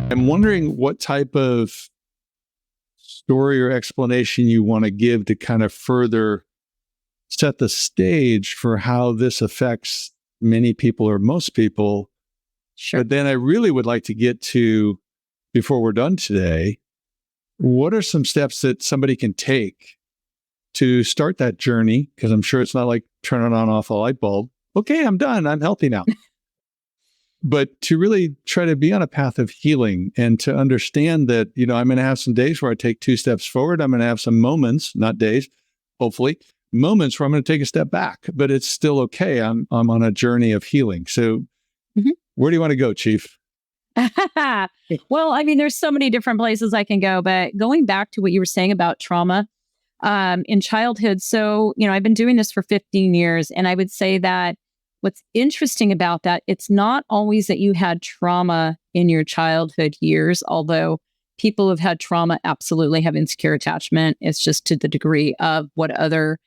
I'm wondering what type of story or explanation you want to give to kind of further set the stage for how this affects many people or most people. Sure. But then I really would like to get to, before we're done today, what are some steps that somebody can take to start that journey? Because I'm sure it's not like turning on off a light bulb. Okay, I'm done. I'm healthy now. But to really try to be on a path of healing and to understand that, I'm going to have some days where I take 2 steps forward. I'm going to have some moments, not days, hopefully, moments where I'm going to take a step back, but it's still okay. I'm on a journey of healing. So where do you want to go, Chief? Well, I mean, there's so many different places I can go, but going back to what you were saying about trauma in childhood. So, I've been doing this for 15 years, and I would say that what's interesting about that, it's not always that you had trauma in your childhood years, although people who've had trauma absolutely have insecure attachment. It's just to the degree of what other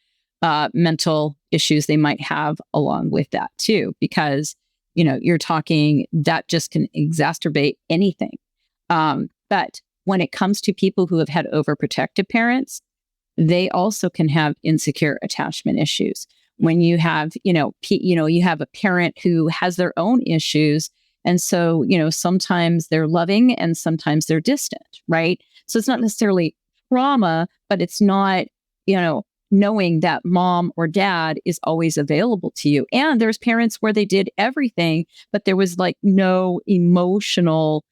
mental issues they might have along with that too, because, you're talking that just can exacerbate anything. But when it comes to people who have had overprotective parents, they also can have insecure attachment issues. When you have, you have a parent who has their own issues. And so, sometimes they're loving and sometimes they're distant, right? So it's not necessarily trauma, but it's not, knowing that mom or dad is always available to you. And there's parents where they did everything, but there was like no emotional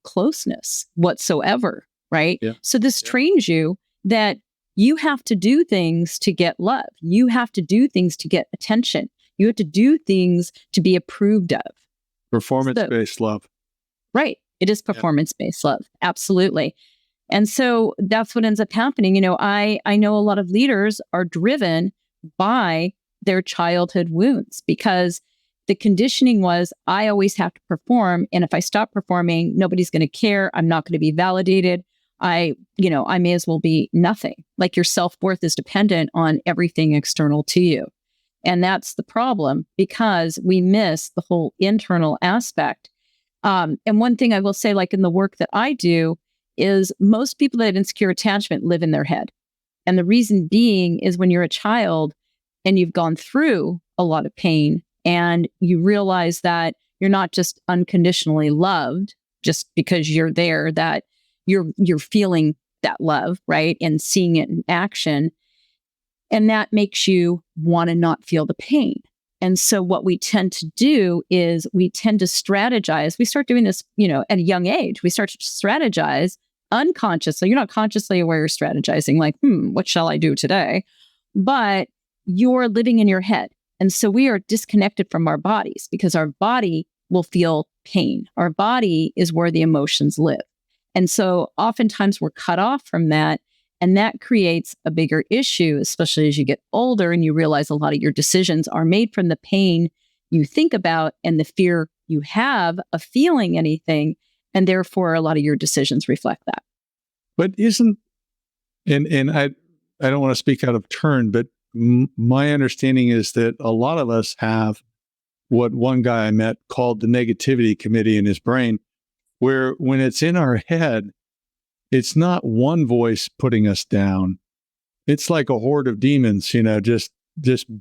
closeness whatsoever, right? Yeah. So this trains you that you have to do things to get love. You have to do things to get attention. You have to do things to be approved of. Performance-based love. Right. It is performance-based love. Absolutely. And so that's what ends up happening. I know a lot of leaders are driven by their childhood wounds because the conditioning was, I always have to perform. And if I stop performing, nobody's going to care. I'm not going to be validated. I may as well be nothing. Like your self-worth is dependent on everything external to you. And that's the problem because we miss the whole internal aspect. And one thing I will say, like in the work that I do, is most people that have insecure attachment live in their head. And the reason being is when you're a child and you've gone through a lot of pain and you realize that you're not just unconditionally loved just because you're there, that you're feeling that love, right? And seeing it in action. And that makes you want to not feel the pain. And so what we tend to do is we tend to strategize. We start doing this, at a young age. We start to strategize unconsciously. You're not consciously aware you're strategizing like, what shall I do today? But you're living in your head. And so we are disconnected from our bodies because our body will feel pain. Our body is where the emotions live. And so oftentimes we're cut off from that. And that creates a bigger issue, especially as you get older and you realize a lot of your decisions are made from the pain you think about and the fear you have of feeling anything. And therefore, a lot of your decisions reflect that. But and I don't want to speak out of turn, but my understanding is that a lot of us have what one guy I met called the negativity committee in his brain, where when it's in our head, it's not one voice putting us down. It's like a horde of demons, just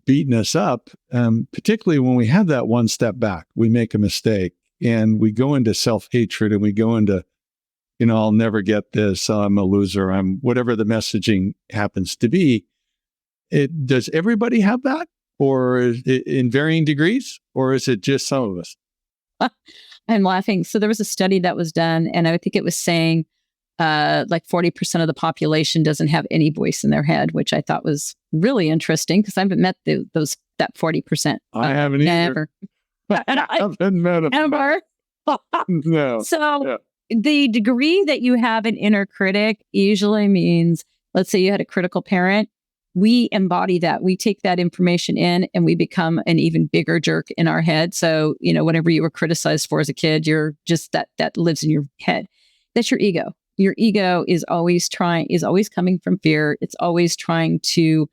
beating us up. Particularly when we have that one step back, we make a mistake and we go into self-hatred and we go into, I'll never get this. I'm a loser. I'm whatever the messaging happens to be. Does everybody have that, or is it in varying degrees, or is it just some of us? I'm laughing. So there was a study that was done, and I think it was saying like 40% of the population doesn't have any voice in their head, which I thought was really interesting because I haven't met that 40%. I haven't either. I haven't met them. Ever. No. So the degree that you have an inner critic usually means, let's say you had a critical parent, we embody that. We take that information in and we become an even bigger jerk in our head. So, whatever you were criticized for as a kid, you're just that lives in your head. That's your ego. Your ego is always coming from fear. It's always trying to,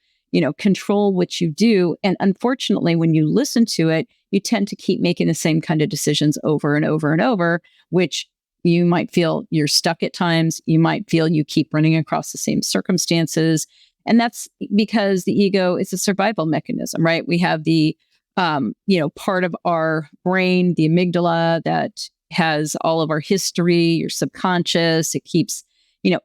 control what you do. And unfortunately, when you listen to it, you tend to keep making the same kind of decisions over and over and over, which You might feel you're stuck at times. You might feel you keep running across the same circumstances. And that's because the ego is a survival mechanism, right? We have the, part of our brain, the amygdala, that has all of our history, your subconscious. It keeps,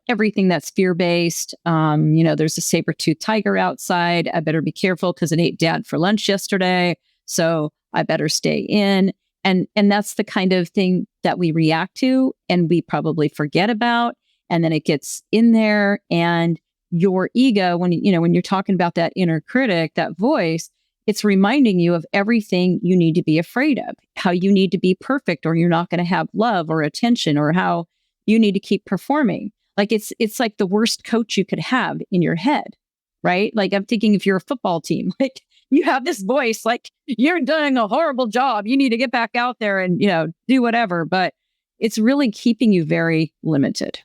everything that's fear-based. There's a saber-toothed tiger outside. I better be careful because it ate dad for lunch yesterday. So I better stay in. And that's the kind of thing that we react to and we probably forget about. And then it gets in there, and your ego, when you're talking about that inner critic, that voice, it's reminding you of everything you need to be afraid of, how you need to be perfect or you're not going to have love or attention, or how you need to keep performing. Like it's like the worst coach you could have in your head, right? Like I'm thinking if you're a football team, like you have this voice, like you're doing a horrible job. You need to get back out there and, do whatever. But it's really keeping you very limited.